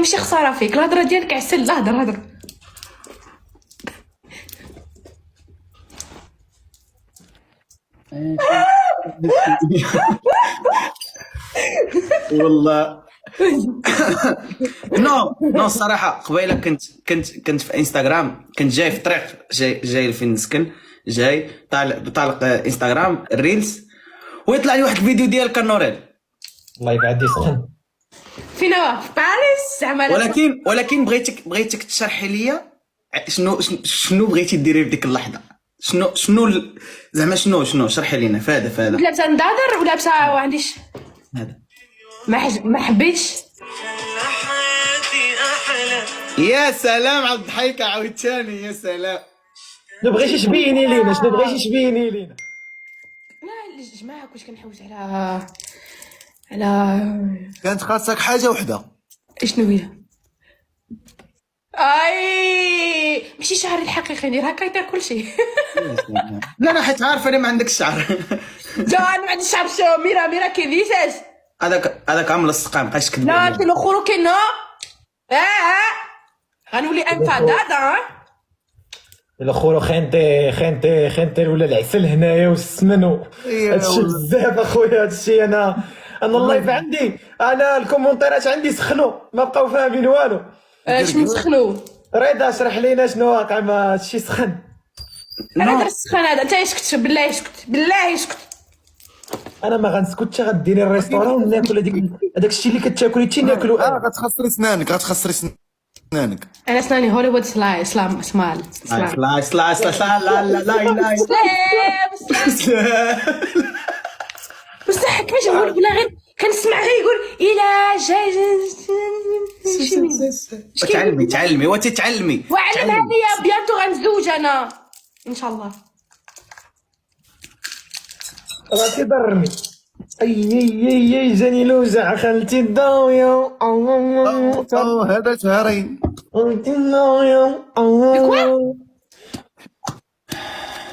ماشي خساره فيك الهضره ديالك عسل. لا هضر والله نو الصراحه قبيله كنت في انستغرام، كنت جاي في الطريق، جاي لفين نسكن، جاي طالق انستغرام الريلز، ويطلع لي واحد الفيديو ديال كانوريل. الله يبعد يسخن. فين هو في باريس زعما. ولكن بغيتك تشرحي لي شنو بغيتي ديري في ديك اللحظه، زعما شنو شرحي لينا فهذا لابسه نضاضر ولابسه ما عنديش هذا. ما حبيتش. يا سلام عبد الحيك عاوتاني، يا سلام. شنو بغيتي تبيني لينا؟ لا الجماعه كنت كنحوس على كانت خاصك حاجه وحده. شنو هي؟ اي ماشي شعري الحقيقي ندير هكا يطير كل شيء. لا انا حيت عارفه انا ما عندك الشعر. لا انا ما عنديش شعر. شو ميرا كي ديساس هذاك عامل السقام، ما بقاش تكذب لا عليا. انت الاخر كاينه غنولي انفدادا. الاخر خنتي ولا العسل هنايا والسمن هادشي بزاف اخويا. هادشي انا اللايف عندي، انا الكومونتيرات عندي سخنوا ما بقاو فاهمين والو. شنو سخنو؟ رضا شرح لينا شنو واقع. ما هادشي سخن. انا درت السخان هذا. انت اسكت بالله اسكت. انا ما غنسكتش، غديري الريستورون وناكل هذاك الشيء اللي كتاكلي تي ناكلو. غتخسري سنانك. انا اسناني هوليوود سلام سمال سلاش لا بصح كيفاش نقول ولا غير كنسمع غير يقول الى جاي. تعلمي وتتعلمي. وعلمها لي بيانتو غنتزوج انا ان شاء الله. راه تضرني. اي جاني لوجع خالتي الضاويه. هذا شهرين.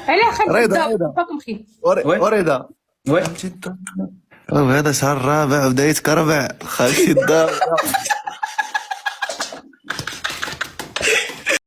علاه خالتي رضا باكم خير. ورضا وي هذا شهر الرابع بداية كربع خالتي الدار.